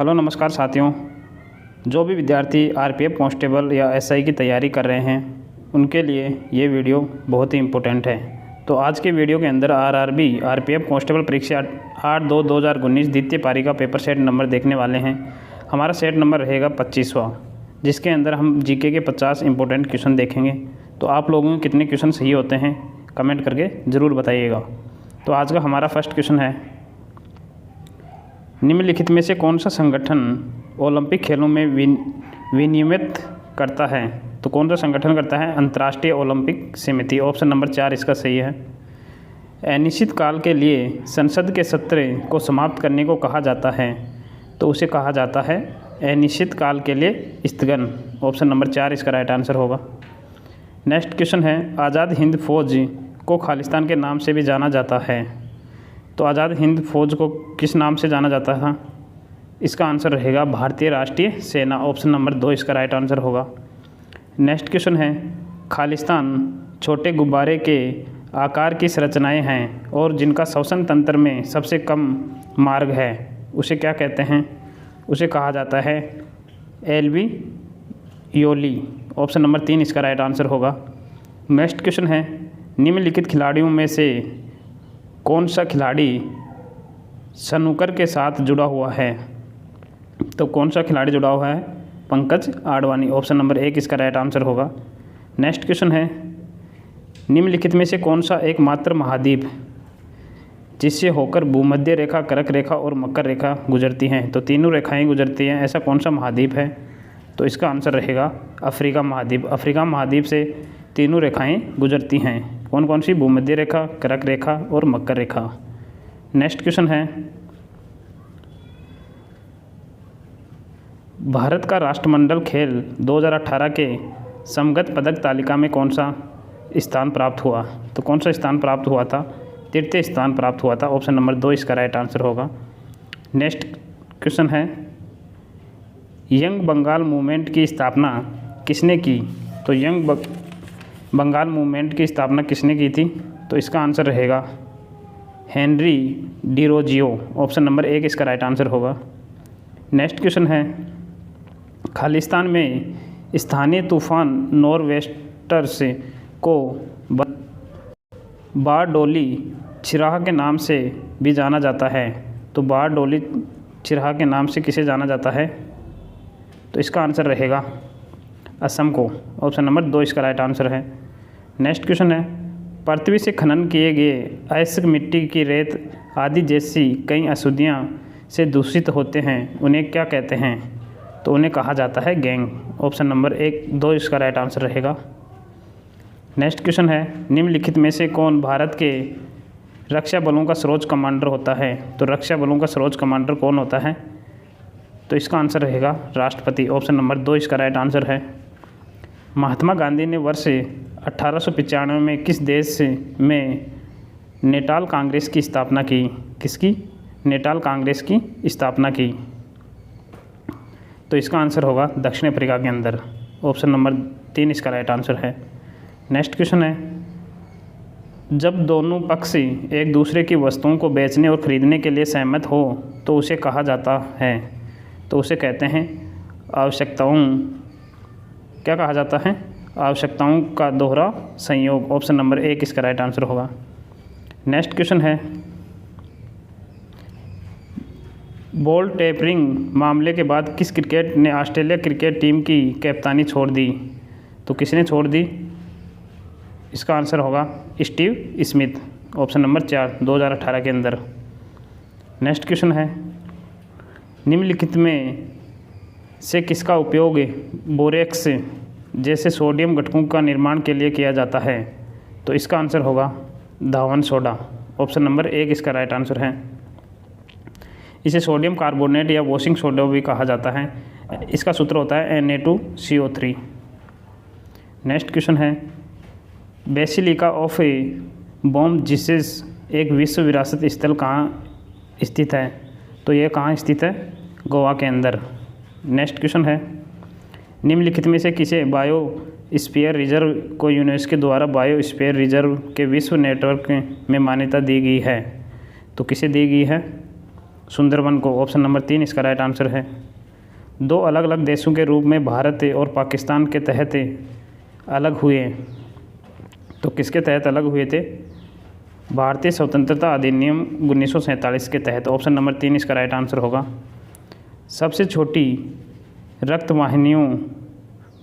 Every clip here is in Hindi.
हेलो नमस्कार साथियों। जो भी विद्यार्थी आरपीएफ कांस्टेबल या एसआई की तैयारी कर रहे हैं उनके लिए ये वीडियो बहुत ही इम्पोर्टेंट है। तो आज के वीडियो के अंदर आरआरबी आरपीएफ कांस्टेबल परीक्षा 8/2/2019 द्वितीय पारी का पेपर सेट नंबर देखने वाले हैं। हमारा सेट नंबर रहेगा 25वां, जिसके अंदर हम जीके के 50 इंपॉर्टेंट क्वेश्चन देखेंगे। तो आप लोगों के कितने क्वेश्चन सही होते हैं कमेंट करके ज़रूर बताइएगा। तो आज का हमारा फर्स्ट क्वेश्चन है, निम्नलिखित में से कौन सा संगठन ओलंपिक खेलों में विनियमित करता है? तो कौन सा संगठन करता है? अंतर्राष्ट्रीय ओलंपिक समिति। ऑप्शन नंबर 4 इसका सही है। अनिश्चित काल के लिए संसद के सत्र को समाप्त करने को कहा जाता है, तो उसे कहा जाता है अनिश्चित काल के लिए स्थगन। ऑप्शन नंबर 4 इसका राइट आंसर होगा। नेक्स्ट क्वेश्चन है, आज़ाद हिंद फौज को खालिस्तान के नाम से भी जाना जाता है। तो आज़ाद हिंद फौज को किस नाम से जाना जाता था? इसका आंसर रहेगा भारतीय राष्ट्रीय सेना। ऑप्शन नंबर 2 इसका राइट आंसर होगा। नेक्स्ट क्वेश्चन है, खालिस्तान छोटे गुब्बारे के आकार की संरचनाएं हैं और जिनका श्वसन तंत्र में सबसे कम मार्ग है, उसे क्या कहते हैं? उसे कहा जाता है एल्वियोली। ऑप्शन नंबर 3 इसका राइट आंसर होगा। नेक्स्ट क्वेश्चन है, निम्नलिखित खिलाड़ियों में से कौन सा खिलाड़ी स्नूकर के साथ जुड़ा हुआ है? तो कौन सा खिलाड़ी जुड़ा हुआ है? पंकज आडवाणी। ऑप्शन नंबर 1 इसका राइट आंसर होगा। नेक्स्ट क्वेश्चन है, निम्नलिखित में से कौन सा एकमात्र महाद्वीप जिससे होकर भूमध्य रेखा, कर्क रेखा और मकर रेखा गुजरती हैं? तो तीनों रेखाएं गुजरती हैं, ऐसा कौन सा महाद्वीप है? तो इसका आंसर रहेगा अफ्रीका महाद्वीप। अफ्रीका महाद्वीप से तीनों रेखाएं गुजरती हैं। कौन कौन सी? भूमध्य रेखा, कर्क रेखा और मकर रेखा। नेक्स्ट क्वेश्चन है, भारत का राष्ट्रमंडल खेल 2018 के समगत पदक तालिका में कौन सा स्थान प्राप्त हुआ? तो कौन सा स्थान प्राप्त हुआ था? तृतीय स्थान प्राप्त हुआ था। ऑप्शन नंबर 2 इसका राइट आंसर होगा। नेक्स्ट क्वेश्चन है, यंग बंगाल मूवमेंट की स्थापना किसने की? तो यंग बंगाल मूवमेंट की स्थापना किसने की थी? तो इसका आंसर रहेगा हेनरी डिरोजियो। ऑप्शन नंबर 1 इसका राइट आंसर होगा। नेक्स्ट क्वेश्चन है, खालिस्तान में स्थानीय तूफान नॉरवेस्टर्स को बारडोली छिराह के नाम से भी जाना जाता है। तो बारडोली छिराह के नाम से किसे जाना जाता है? तो इसका आंसर रहेगा असम को। ऑप्शन नंबर 2 इसका राइट आंसर है। नेक्स्ट क्वेश्चन है, पृथ्वी से खनन किए गए अयस्क मिट्टी की रेत आदि जैसी कई अशुद्धियाँ से दूषित होते हैं, उन्हें क्या कहते हैं? तो उन्हें कहा जाता है गैंग। ऑप्शन नंबर 1-2 इसका राइट आंसर रहेगा। नेक्स्ट क्वेश्चन है, निम्नलिखित में से कौन भारत के रक्षा बलों का सर्वोच्च कमांडर होता है? तो रक्षा बलों का सर्वोच्च कमांडर कौन होता है? तो इसका आंसर रहेगा राष्ट्रपति। ऑप्शन नंबर 2 इसका राइट आंसर है। महात्मा गांधी ने वर्ष 1895 में किस देश में नेटाल कांग्रेस की स्थापना की? किसकी? नेटाल कांग्रेस की स्थापना की। तो इसका आंसर होगा दक्षिण अफ्रीका के अंदर। ऑप्शन नंबर 3 इसका राइट आंसर है। नेक्स्ट क्वेश्चन है, जब दोनों पक्ष एक दूसरे की वस्तुओं को बेचने और खरीदने के लिए सहमत हो तो उसे कहा जाता है? तो उसे कहते हैं आवश्यकताओं, क्या कहा जाता है? आवश्यकताओं का दोहरा संयोग। ऑप्शन नंबर 1 इसका राइट आंसर होगा। नेक्स्ट क्वेश्चन है, बॉल टेपरिंग मामले के बाद किस क्रिकेट ने ऑस्ट्रेलिया क्रिकेट टीम की कप्तानी छोड़ दी? तो किसने छोड़ दी? इसका आंसर होगा स्टीव स्मिथ। ऑप्शन नंबर 4 2018 के अंदर। नेक्स्ट क्वेश्चन है, निम्नलिखित में से किसका उपयोग बोरेक्स जैसे सोडियम घटकों का निर्माण के लिए किया जाता है? तो इसका आंसर होगा धावन सोडा। ऑप्शन नंबर 1 इसका राइट आंसर है। इसे सोडियम कार्बोनेट या वॉशिंग सोडा भी कहा जाता है। इसका सूत्र होता है Na2CO3। नेक्स्ट क्वेश्चन है, बेसिलिका ऑफ बॉम जीसस एक विश्व विरासत स्थल कहाँ स्थित है? तो ये कहाँ स्थित है? गोवा के अंदर। नेक्स्ट क्वेश्चन है, निम्नलिखित में से किसे बायोस्फीयर रिजर्व को यूनेस्को द्वारा बायोस्फीयर रिजर्व के विश्व नेटवर्क में मान्यता दी गई है? तो किसे दी गई है? सुंदरवन को। ऑप्शन नंबर 3 इसका राइट आंसर है। दो अलग अलग देशों के रूप में भारत और पाकिस्तान के तहत अलग हुए, तो किसके तहत अलग हुए थे? भारतीय स्वतंत्रता अधिनियम 1947 के तहत। ऑप्शन नंबर 3 इसका राइट आंसर होगा। सबसे छोटी रक्त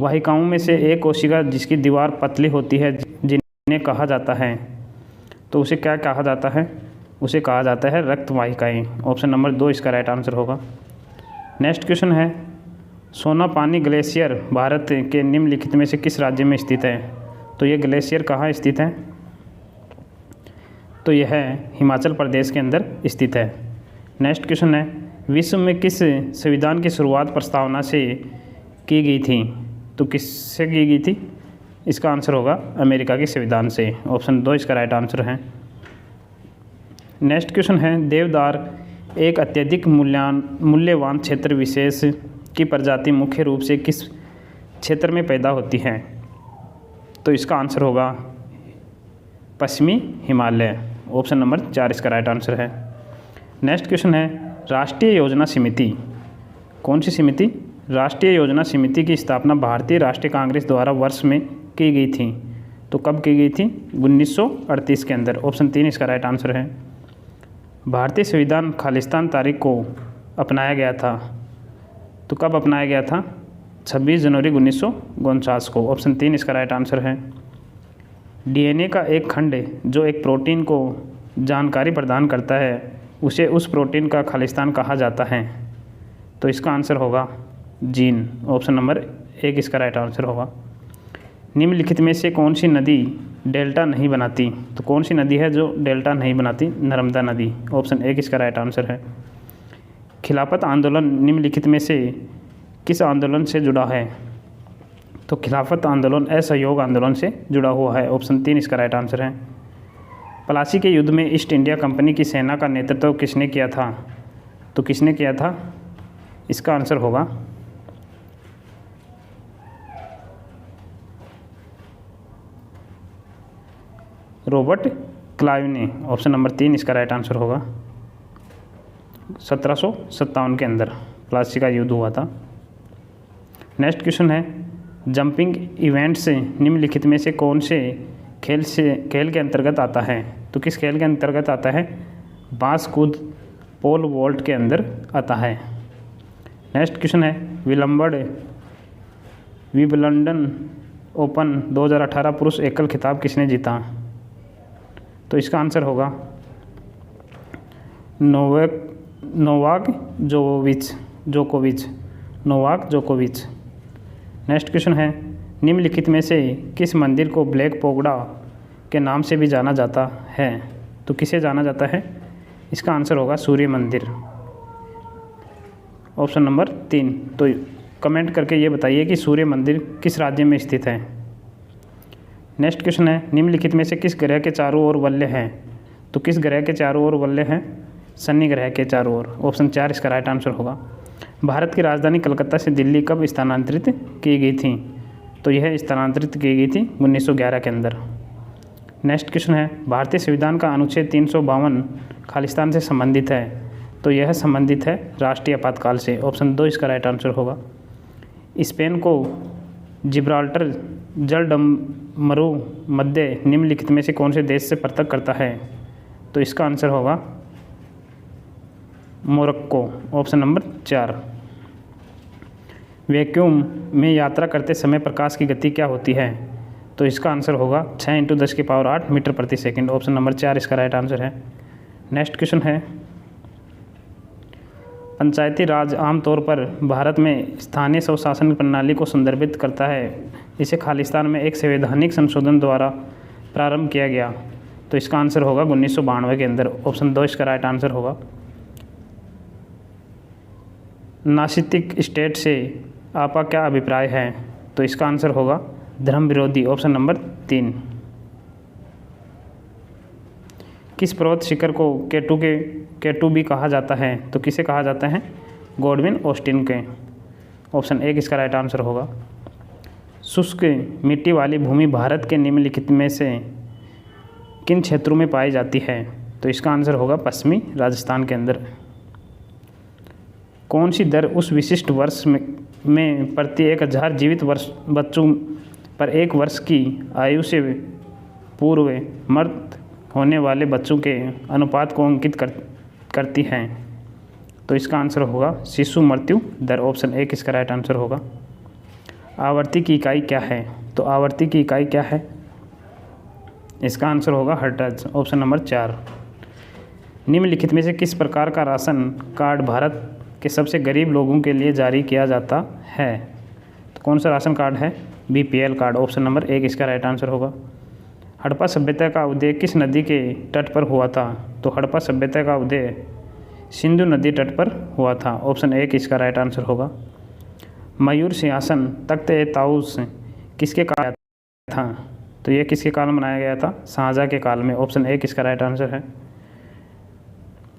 वाहिकाओं में से एक कोशिका जिसकी दीवार पतली होती है जिन्हें कहा जाता है, तो उसे क्या कहा जाता है? उसे कहा जाता है रक्त वाहिकाएँ। ऑप्शन नंबर 2 इसका राइट आंसर होगा। नेक्स्ट क्वेश्चन है, सोनापानी ग्लेशियर भारत के निम्नलिखित में से किस राज्य में स्थित है? तो ये ग्लेशियर कहाँ स्थित है? तो यह हिमाचल प्रदेश के अंदर स्थित है। नेक्स्ट क्वेश्चन है, विश्व में किस संविधान की शुरुआत प्रस्तावना से की गई थी? तो किससे की गई थी? इसका आंसर होगा अमेरिका के संविधान से। ऑप्शन 2 इसका राइट आंसर है। नेक्स्ट क्वेश्चन है, देवदार एक अत्यधिक मूल्यवान क्षेत्र विशेष की प्रजाति मुख्य रूप से किस क्षेत्र में पैदा होती है? तो इसका आंसर होगा पश्चिमी हिमालय। ऑप्शन नंबर 4 इसका राइट आंसर है। नेक्स्ट क्वेश्चन है, राष्ट्रीय योजना समिति, कौन सी समिति? राष्ट्रीय योजना समिति की स्थापना भारतीय राष्ट्रीय कांग्रेस द्वारा वर्ष में की गई थी, तो कब की गई थी? 1938 के अंदर। ऑप्शन 3 इसका राइट आंसर है। भारतीय संविधान खालिस्तान तारीख को अपनाया गया था, तो कब अपनाया गया था? 26 जनवरी 1949 को। ऑप्शन 3 इसका राइट आंसर है। डीएनए का एक खंड जो एक प्रोटीन को जानकारी प्रदान करता है, उसे उस प्रोटीन का खालिस्तान कहा जाता है, तो इसका आंसर होगा जीन। ऑप्शन नंबर 1 इसका राइट आंसर होगा। निम्नलिखित में से कौन सी नदी डेल्टा नहीं बनाती? तो कौन सी नदी है जो डेल्टा नहीं बनाती? नर्मदा नदी। ऑप्शन 1 इसका राइट आंसर है। खिलाफत आंदोलन निम्नलिखित में से किस आंदोलन से जुड़ा है? तो खिलाफत आंदोलन असहयोग आंदोलन से जुड़ा हुआ है। ऑप्शन 3 इसका राइट आंसर है। प्लासी के युद्ध में ईस्ट इंडिया कंपनी की सेना का नेतृत्व किसने किया था? तो किसने किया था? इसका आंसर होगा रॉबर्ट क्लाइव ने। ऑप्शन नंबर 3 इसका राइट आंसर होगा। 1757 के अंदर प्लासी का युद्ध हुआ था। नेक्स्ट क्वेश्चन है, जंपिंग इवेंट्स निम्नलिखित में से कौन से खेल के अंतर्गत आता है? तो किस खेल के अंतर्गत आता है? बांस कूद पोल वॉल्ट के अंदर आता है। नेक्स्ट क्वेश्चन है, विंबलडन ओपन 2018 पुरुष एकल खिताब किसने जीता? तो इसका आंसर होगा नोवाक जोकोविच। नेक्स्ट क्वेश्चन है, निम्नलिखित में से किस मंदिर को ब्लैक पगोडा के नाम से भी जाना जाता है? तो किसे जाना जाता है? इसका आंसर होगा सूर्य मंदिर। Option number 3। तो कमेंट करके ये बताइए कि सूर्य मंदिर किस राज्य में स्थित है। नेक्स्ट क्वेश्चन है, निम्नलिखित में से किस ग्रह के चारों ओर वलय हैं? तो किस ग्रह के चारों ओर वलय हैं? शनि ग्रह के चारों ओर। ऑप्शन 4 इसका राइट आंसर होगा। भारत की राजधानी कलकत्ता से दिल्ली कब स्थानांतरित की गई थी? तो यह स्थानांतरित की गई थी 1911 के अंदर। नेक्स्ट क्वेश्चन है, भारतीय संविधान का अनुच्छेद 352 खालिस्तान से संबंधित है, तो यह संबंधित है राष्ट्रीय आपातकाल से। ऑप्शन 2 इसका राइट आंसर होगा। स्पेन को जिब्राल्टर जलडमरू मध्य निम्नलिखित में से कौन से देश से पृथक करता है? तो इसका आंसर होगा मोरक्को। Option number 4। वैक्यूम में यात्रा करते समय प्रकाश की गति क्या होती है? तो इसका आंसर होगा 6 × 10⁸ मीटर प्रति सेकंड। ऑप्शन नंबर 4 इसका राइट आंसर है। नेक्स्ट क्वेश्चन है, पंचायती राज आमतौर पर भारत में स्थानीय स्वशासन प्रणाली को संदर्भित करता है। इसे खालिस्तान में एक संवैधानिक संशोधन द्वारा प्रारंभ किया गया, तो इसका आंसर होगा 1992 के अंदर। ऑप्शन 2 इसका राइट आंसर होगा। नास्तिक स्टेट से आपका क्या अभिप्राय है? तो इसका आंसर होगा धर्म विरोधी। Option number 3। किस पर्वत शिखर को केटू भी कहा जाता है? तो किसे कहा जाता है? गॉडविन ऑस्टिन के। ऑप्शन 1 इसका राइट आंसर होगा। शुष्क मिट्टी वाली भूमि भारत के निम्नलिखित में से किन क्षेत्रों में पाई जाती है? तो इसका आंसर होगा पश्चिमी राजस्थान के अंदर। कौन सी दर उस विशिष्ट वर्ष में प्रति 1000 जीवित बच्चों पर 1 वर्ष की आयु से पूर्व मृत होने वाले बच्चों के अनुपात को अंकित करती हैं? तो इसका आंसर होगा शिशु मृत्यु दर। ऑप्शन ए इसका राइट आंसर होगा। आवर्ती की इकाई क्या है? तो आवर्ती की इकाई क्या है? इसका आंसर होगा हर्ट्ज। Option number 4। निम्नलिखित में से किस प्रकार का राशन कार्ड भारत के सबसे गरीब लोगों के लिए जारी किया जाता है? तो कौन सा राशन कार्ड है? BPL card. ऑप्शन नंबर 1 इसका राइट आंसर होगा। हड़प्पा सभ्यता का उदय किस नदी के तट पर हुआ था? तो हड़प्पा सभ्यता का उदय सिंधु नदी तट पर हुआ था। ऑप्शन 1 इसका राइट आंसर होगा। मयूर सिंहासन तख्त ए ताऊस किसके काल था? तो ये किसके काल में बनाया गया था? शाहजहाँ के काल में। ऑप्शन 1 इसका राइट आंसर है।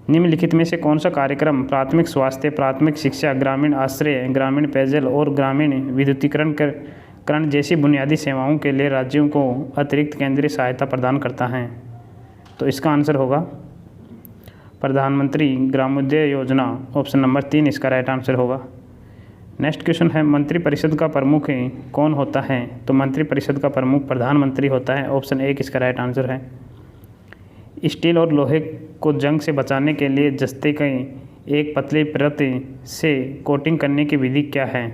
निम्नलिखित में से कौन सा कार्यक्रम प्राथमिक स्वास्थ्य, प्राथमिक शिक्षा, ग्रामीण आश्रय, ग्रामीण पेयजल और ग्रामीण विद्युतीकरण जैसी बुनियादी सेवाओं के लिए राज्यों को अतिरिक्त केंद्रीय सहायता प्रदान करता है? तो इसका आंसर होगा प्रधानमंत्री ग्रामोदय योजना। ऑप्शन नंबर 3 इसका राइट आंसर होगा। नेक्स्ट क्वेश्चन है मंत्रिपरिषद का प्रमुख कौन होता है? तो मंत्रिपरिषद का प्रमुख प्रधानमंत्री होता है। ऑप्शन 1 इसका राइट आंसर है। स्टील और लोहे को जंग से बचाने के लिए जस्ते की एक पतली परत से कोटिंग करने की विधि क्या है?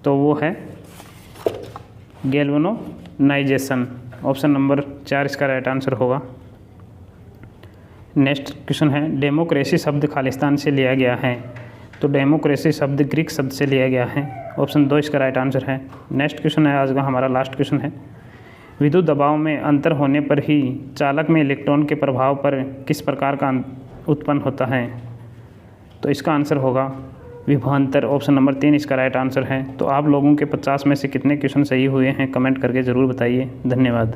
तो वो है गैल्वेनाइजेशन। ऑप्शन नंबर 4 इसका राइट आंसर होगा। नेक्स्ट क्वेश्चन है डेमोक्रेसी शब्द खालिस्तान से लिया गया है? तो डेमोक्रेसी शब्द ग्रीक शब्द से लिया गया है। ऑप्शन 2 इसका राइट आंसर है। नेक्स्ट क्वेश्चन है आज का हमारा लास्ट क्वेश्चन है विद्युत दबाव में अंतर होने पर ही चालक में इलेक्ट्रॉन के प्रभाव पर किस प्रकार का उत्पन्न होता है? तो इसका आंसर होगा विभवांतर। ऑप्शन नंबर 3 इसका राइट आंसर है। तो आप लोगों के 50 में से कितने क्वेश्चन सही हुए हैं कमेंट करके ज़रूर बताइए। धन्यवाद।